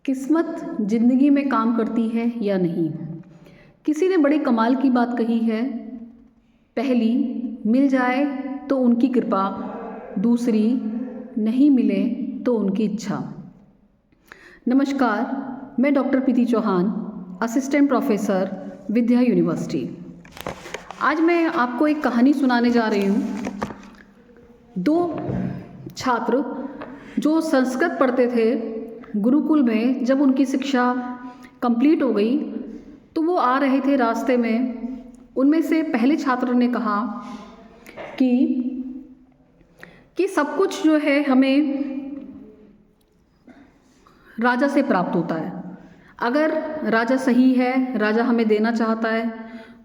किस्मत ज़िंदगी में काम करती है या नहीं। किसी ने बड़े कमाल की बात कही है। पहली, मिल जाए तो उनकी कृपा, दूसरी, नहीं मिले तो उनकी इच्छा। नमस्कार, मैं डॉक्टर प्रीति चौहान, असिस्टेंट प्रोफेसर, विद्या यूनिवर्सिटी। आज मैं आपको एक कहानी सुनाने जा रही हूँ। दो छात्र जो संस्कृत पढ़ते थे गुरुकुल में, जब उनकी शिक्षा कंप्लीट हो गई तो वो आ रहे थे रास्ते में। उनमें से पहले छात्र ने कहा कि सब कुछ जो है हमें राजा से प्राप्त होता है। अगर राजा सही है, राजा हमें देना चाहता है,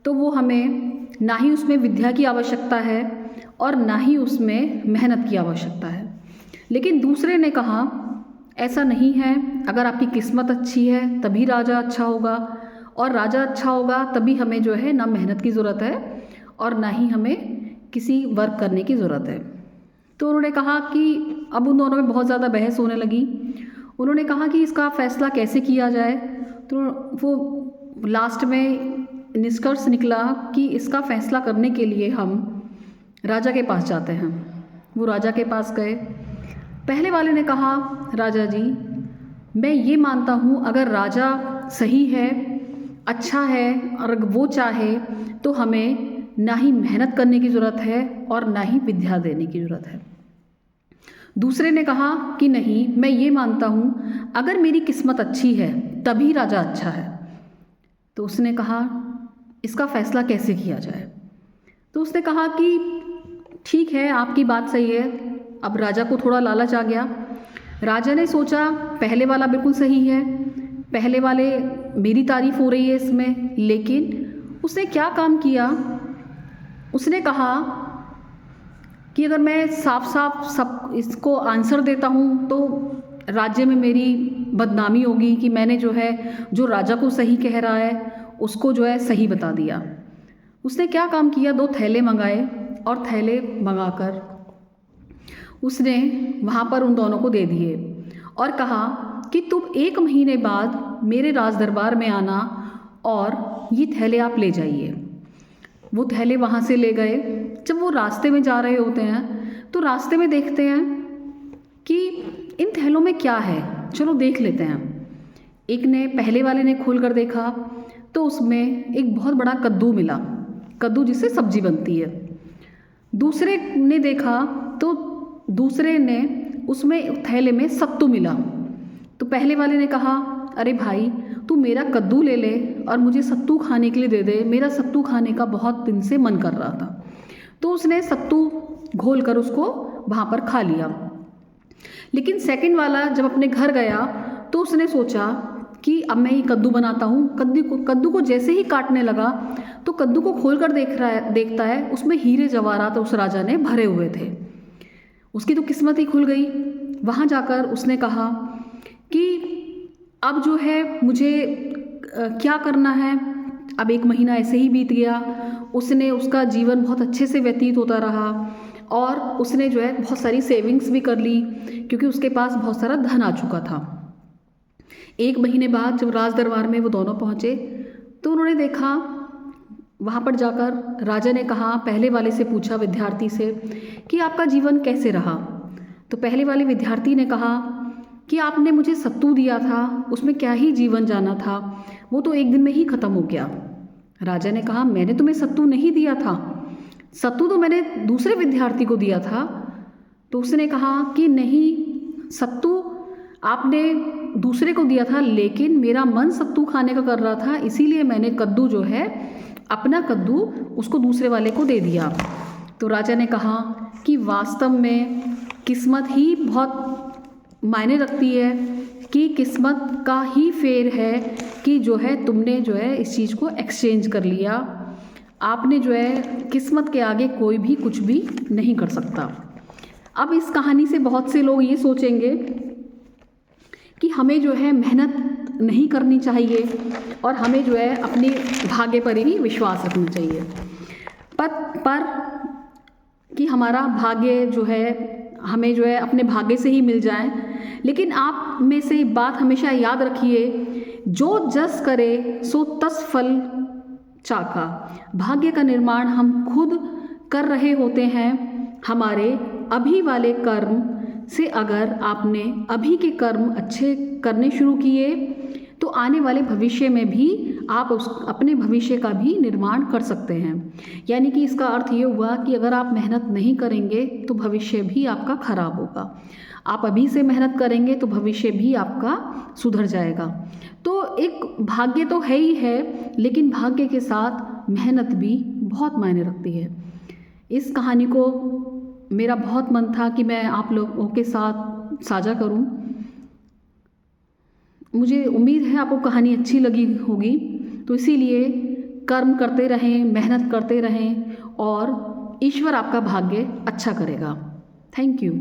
तो वो हमें ना ही उसमें विद्या की आवश्यकता है और ना ही उसमें मेहनत की आवश्यकता है। लेकिन दूसरे ने कहा ऐसा नहीं है। अगर आपकी किस्मत अच्छी है तभी राजा अच्छा होगा, और राजा अच्छा होगा तभी हमें जो है ना मेहनत की ज़रूरत है और ना ही हमें किसी वर्क करने की ज़रूरत है। तो उन्होंने कहा कि अब उन दोनों में बहुत ज़्यादा बहस होने लगी। उन्होंने कहा कि इसका फ़ैसला कैसे किया जाए। तो वो लास्ट में निष्कर्ष निकला कि इसका फ़ैसला करने के लिए हम राजा के पास जाते हैं। वो राजा के पास गए। पहले वाले ने कहा, राजा जी, मैं ये मानता हूँ अगर राजा सही है, अच्छा है और वो चाहे तो हमें ना ही मेहनत करने की ज़रूरत है और ना ही विद्या देने की ज़रूरत है। दूसरे ने कहा कि नहीं, मैं ये मानता हूँ अगर मेरी किस्मत अच्छी है तभी राजा अच्छा है। तो उसने कहा इसका फ़ैसला कैसे किया जाए। तो उसने कहा कि ठीक है, आपकी बात सही है। अब राजा को थोड़ा लालच आ गया। राजा ने सोचा पहले वाला बिल्कुल सही है, पहले वाले मेरी तारीफ़ हो रही है इसमें। लेकिन उसने क्या काम किया, उसने कहा कि अगर मैं साफ साफ सब इसको आंसर देता हूँ तो राज्य में मेरी बदनामी होगी कि मैंने जो राजा को सही कह रहा है उसको सही बता दिया। उसने क्या काम किया, 2 थैले मंगाए और थैले मंगाकर उसने वहाँ पर उन दोनों को दे दिए और कहा कि तुम 1 महीने बाद मेरे राज दरबार में आना और ये थैले आप ले जाइए। वो थैले वहाँ से ले गए। जब वो रास्ते में जा रहे होते हैं तो रास्ते में देखते हैं कि इन थैलों में क्या है, चलो देख लेते हैं। पहले वाले ने खोल कर देखा तो उसमें एक बहुत बड़ा कद्दू मिला, कद्दू जिससे सब्जी बनती है। दूसरे ने देखा तो दूसरे ने उसमें थैले में सत्तू मिला। तो पहले वाले ने कहा, अरे भाई, तू मेरा कद्दू ले ले और मुझे सत्तू खाने के लिए दे दे, मेरा सत्तू खाने का बहुत दिन से मन कर रहा था। तो उसने सत्तू घोल कर उसको वहाँ पर खा लिया। लेकिन सेकंड वाला जब अपने घर गया तो उसने सोचा कि अब मैं ये कद्दू बनाता हूँ। कद्दू को जैसे ही काटने लगा तो कद्दू को खोल कर देखता है उसमें हीरे जवाहरात उस राजा ने भरे हुए थे। उसकी तो किस्मत ही खुल गई। वहाँ जाकर उसने कहा कि अब मुझे क्या करना है। अब 1 महीना ऐसे ही बीत गया। उसका जीवन बहुत अच्छे से व्यतीत होता रहा और उसने बहुत सारी सेविंग्स भी कर ली क्योंकि उसके पास बहुत सारा धन आ चुका था। 1 महीने बाद जब राज दरबार में वो दोनों पहुँचे तो उन्होंने देखा, वहाँ पर जाकर राजा ने कहा, पहले वाले से पूछा, विद्यार्थी से, कि आपका जीवन कैसे रहा। तो पहले वाले विद्यार्थी ने कहा कि आपने मुझे सत्तू दिया था, उसमें क्या ही जीवन जाना था, वो तो 1 दिन में ही ख़त्म हो गया। राजा ने कहा, मैंने तुम्हें सत्तू नहीं दिया था, सत्तू तो मैंने दूसरे विद्यार्थी को दिया था। तो उसने कहा कि नहीं, सत्तू आपने दूसरे को दिया था, लेकिन मेरा मन सत्तू खाने का कर रहा था, इसीलिए मैंने कद्दू अपना कद्दू उसको दूसरे वाले को दे दिया। तो राजा ने कहा कि वास्तव में किस्मत ही बहुत मायने रखती है, कि किस्मत का ही फेर है कि तुमने इस चीज़ को एक्सचेंज कर लिया। आपने किस्मत के आगे कोई भी कुछ भी नहीं कर सकता। अब इस कहानी से बहुत से लोग ये सोचेंगे कि हमें मेहनत नहीं करनी चाहिए और हमें अपने भाग्य पर ही विश्वास रखना चाहिए। पर कि हमारा भाग्य हमें अपने भाग्य से ही मिल जाए, लेकिन आप में से एक बात हमेशा याद रखिए, जो जस करे सो तस फल चाका। भाग्य का निर्माण हम खुद कर रहे होते हैं। हमारे अभी वाले कर्म से अगर आपने अभी के कर्म अच्छे करने शुरू किए तो आने वाले भविष्य में भी आप अपने भविष्य का भी निर्माण कर सकते हैं। यानी कि इसका अर्थ ये हुआ कि अगर आप मेहनत नहीं करेंगे तो भविष्य भी आपका खराब होगा। आप अभी से मेहनत करेंगे तो भविष्य भी आपका सुधर जाएगा। तो एक भाग्य तो है ही है, लेकिन भाग्य के साथ मेहनत भी बहुत मायने रखती है। इस कहानी को मेरा बहुत मन था कि मैं आप लोगों के साथ साझा करूं। मुझे उम्मीद है आपको कहानी अच्छी लगी होगी। तो इसीलिए कर्म करते रहें, मेहनत करते रहें और ईश्वर आपका भाग्य अच्छा करेगा। Thank you.